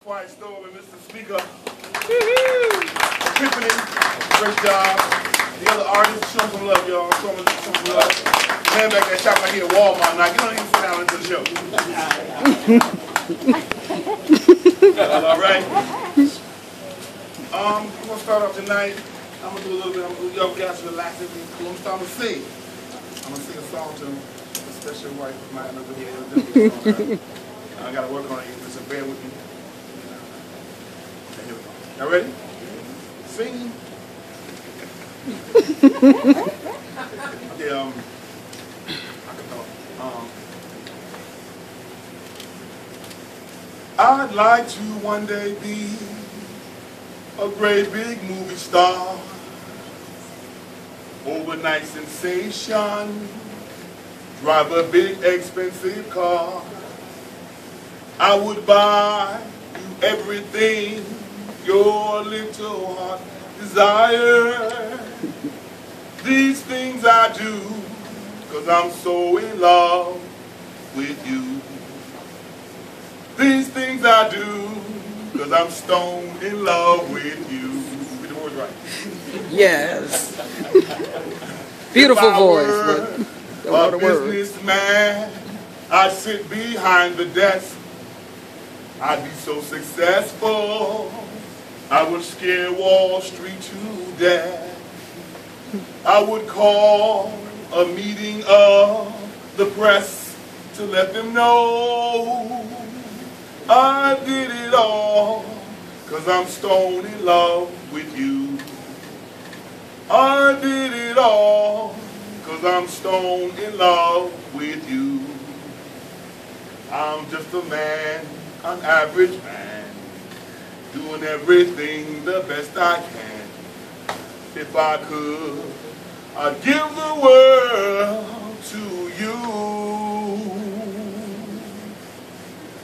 Quiet Storm and Mr. Speaker. Tiffany, great job. The other artists, show some love, y'all. Show some love. Man back there shopping like he at Walmart now. You don't even sit down into the show. All right. I'm going to start off tonight. I'm going to do a little bit. Y'all guys relax. I'm going to start to sing. I'm going to sing a song to a special wife of mine over here. I got to work on it, so bear with me. Y'all ready? Singing. Okay, I'd like to one day be a great big movie star, overnight sensation, drive a big expensive car. I would buy you everything your little heart desire. These things I do 'cause I'm so in love with you. These things I do 'cause I'm stoned in love with you. Get the words right. Yes. Beautiful voice, but don't know the words. A businessman, I'd sit behind the desk. I'd be so successful, I would scare Wall Street to death. I would call a meeting of the press to let them know I did it all 'cause I'm stone in love with you. I did it all 'cause I'm stone in love with you. I'm just a man, an average man, doing everything the best I can. If I could, I'd give the world to you.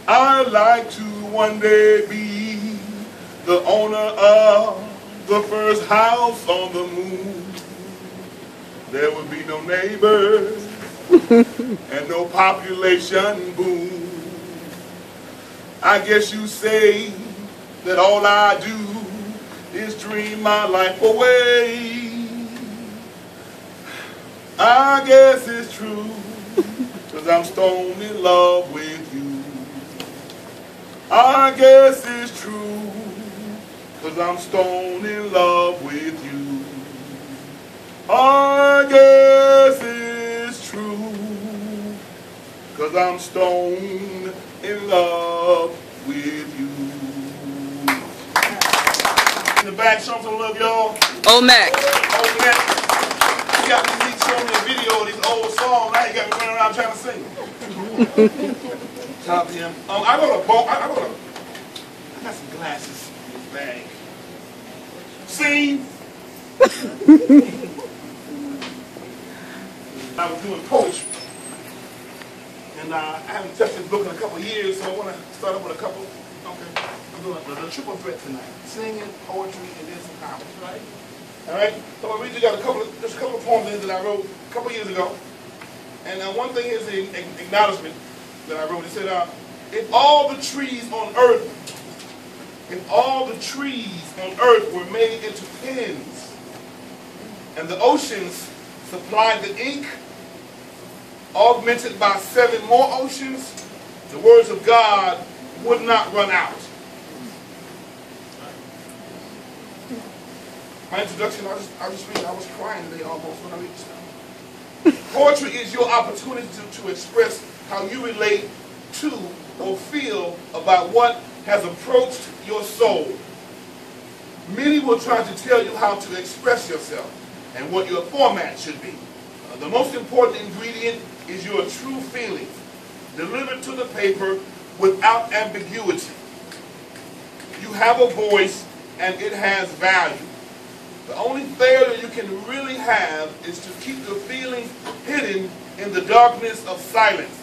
I'd like to one day be the owner of the first house on the moon. There would be no neighbors and no population boom. I guess you say that all I do is dream my life away. I guess it's true, 'cause I'm stoned in love with you. I guess it's true, 'cause I'm stoned in love with you. I guess it's true, 'cause I'm stoned in love with you. In the back, show some love, y'all. Oh, Mac. Oh, Mac. You got me showing me a video of these old songs. Now you got me running around trying to sing. Top him. I got some glasses in this bag. Scene. I was doing poetry. And I haven't touched this book in a couple of years, so I want to start up with a couple. Okay. I'm doing a triple threat tonight. Singing, poetry, and then some comedy, right? All right? So I read you got just a couple of poems in that I wrote a couple of years ago. And one thing is the acknowledgement that I wrote. It said, if all the trees on earth were made into pens, and the oceans supplied the ink, augmented by 7 more oceans, the words of God would not run out. My introduction, I just read, I was crying today almost when I read this. Poetry is your opportunity to express how you relate to or feel about what has approached your soul. Many will try to tell you how to express yourself and what your format should be. The most important ingredient is your true feelings, delivered to the paper without ambiguity. You have a voice and it has value. The only failure you can really have is to keep your feelings hidden in the darkness of silence.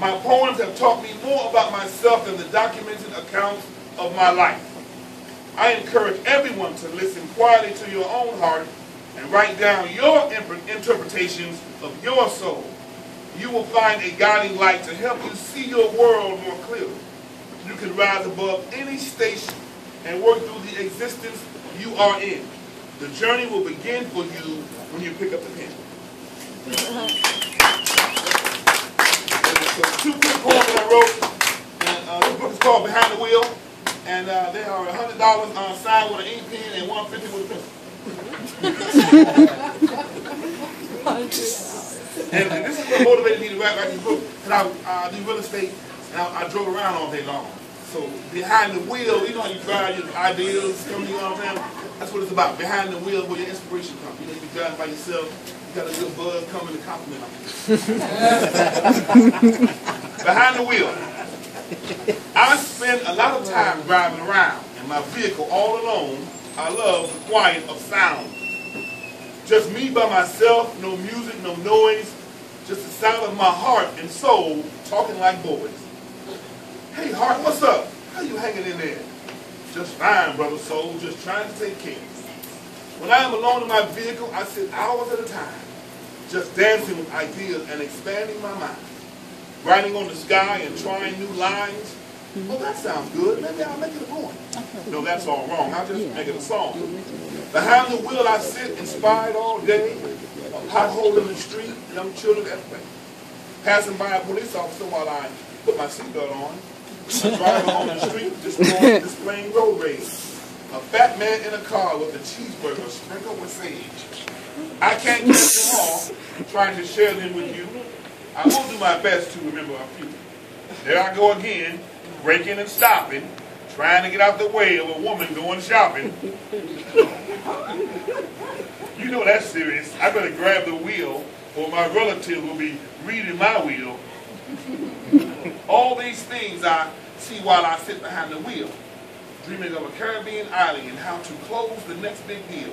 My poems have taught me more about myself than the documented accounts of my life. I encourage everyone to listen quietly to your own heart and write down your interpretations of your soul. You will find a guiding light to help you see your world more clearly. you can rise above any station and work through the existence you are in. The journey will begin for you when you pick up the pen. So 2 quick poems that I wrote. And, the book is called Behind the Wheel. And they are $100 on signed with an ink pen and $150 with a pencil. and this is what motivated me to write this book. Because I do real estate and I drove around all day long. So behind the wheel, you know how you drive, your ideas come to you all the time? That's what it's about. Behind the wheel where your inspiration comes. You know, you driving by yourself, you got a good buzz coming to compliment on you. Behind the wheel. I spend a lot of time driving around in my vehicle all alone. I love the quiet of sound. Just me by myself, no music, no noise, just the sound of my heart and soul talking like boys. Hey heart, what's up? How you hanging in there? Just fine, brother soul, just trying to take care. When I am alone in my vehicle, I sit hours at a time, just dancing with ideas and expanding my mind. Writing on the sky and trying new lines. Well, that sounds good. Maybe I'll make it a poem. No, that's all wrong. I'll just make it a song. Behind the wheel I sit, inspired all day. A pothole in the street, young children at play. Passing by a police officer while I put my seatbelt on. A driver on the street displaying road rage. A fat man in a car with a cheeseburger sprinkled with sage. I can't catch them all, trying to share them with you. I will do my best to remember a few. There I go again, braking and stopping, trying to get out the way of a woman going shopping. You know that's serious. I better grab the wheel or my relative will be reading my wheel. All these things I see while I sit behind the wheel, dreaming of a Caribbean island and how to close the next big deal.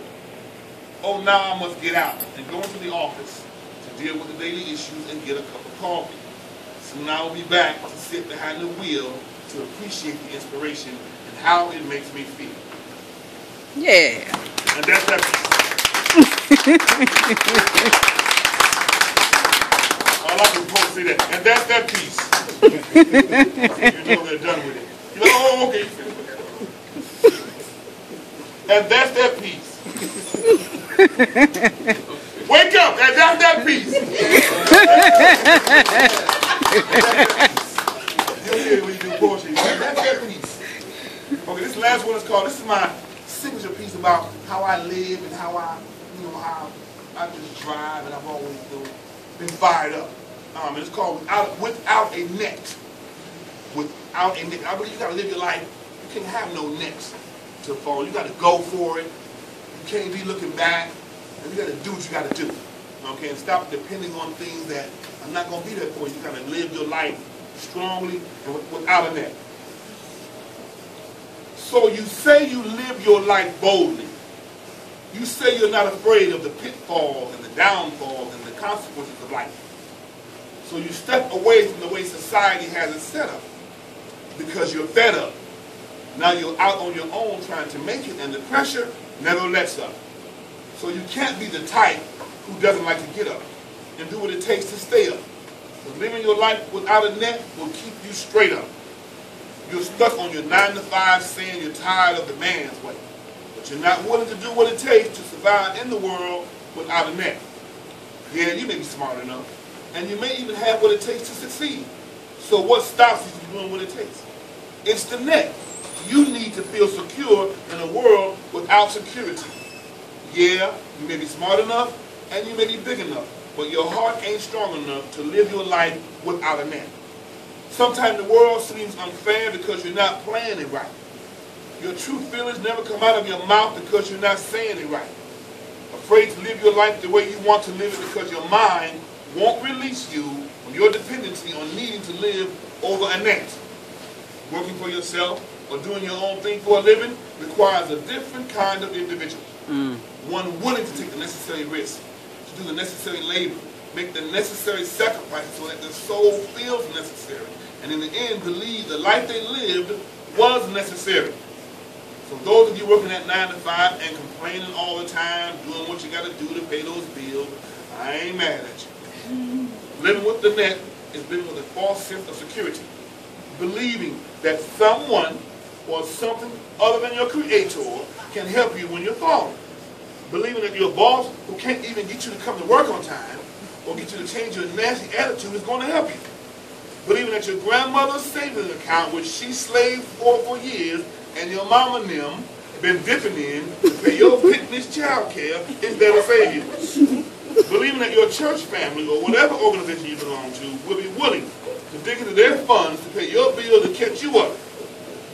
Oh, now I must get out and go into the office to deal with the daily issues and get a cup of coffee. Soon I will be back to sit behind the wheel to appreciate the inspiration and how it makes me feel. Yeah. And that's that. I like when folks say that. And that's that piece. You know they're done with it. You know, oh, okay. And that's that piece. Wake up! And that's that piece. You'll hear it when you do poetry. And that's that piece. Okay, this last one is called, this is my signature piece about how I live and how I, you know, how I just drive and I've always been fired up. And it's called Without a Net. Without a net. I believe you got to live your life. You can't have no nets to fall. You got to go for it. You can't be looking back. And you got to do what you got to do. Okay, and stop depending on things that are not going to be there for you. You got to live your life strongly and without a net. So you say you live your life boldly. You say you're not afraid of the pitfalls and the downfalls and the consequences of life. So you step away from the way society has it set up because you're fed up. Now you're out on your own trying to make it and the pressure never lets up. So you can't be the type who doesn't like to get up and do what it takes to stay up. So living your life without a net will keep you straight up. You're stuck on your 9 to 5 saying you're tired of the man's way. But you're not willing to do what it takes to survive in the world without a net. Yeah, you may be smart enough. And you may even have what it takes to succeed. So what stops you from doing what it takes? It's the net. You need to feel secure in a world without security. Yeah, you may be smart enough and you may be big enough, but your heart ain't strong enough to live your life without a net. Sometimes the world seems unfair because you're not playing it right. Your true feelings never come out of your mouth because you're not saying it right. Afraid to live your life the way you want to live it because your mind won't release you from your dependency on needing to live over a net. Working for yourself or doing your own thing for a living requires a different kind of individual. One willing to take the necessary risks, to do the necessary labor, make the necessary sacrifices so that the soul feels necessary, and in the end believe the life they lived was necessary. So those of you working at 9 to 5 and complaining all the time, doing what you got to do to pay those bills, I ain't mad at you. Living with the net is living with a false sense of security. believing that someone or something other than your Creator can help you when you're falling. Believing that your boss, who can't even get you to come to work on time or get you to change your nasty attitude, is going to help you. Believing that your grandmother's savings account, which she slaved for years, and your mama and them have been dipping in to pay your fitness child care, is there to save you. Believing that your church family or whatever organization you belong to will be willing to dig into their funds to pay your bill to catch you up.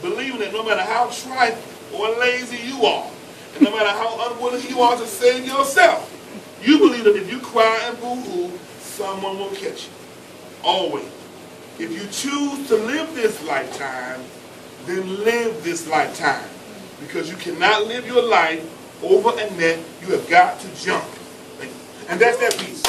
Believing that no matter how trite or lazy you are, and no matter how unwilling you are to save yourself, you believe that if you cry and boo-hoo, someone will catch you. Always. If you choose to live this lifetime, then live this lifetime. Because you cannot live your life over a net. You have got to jump. And that's that piece.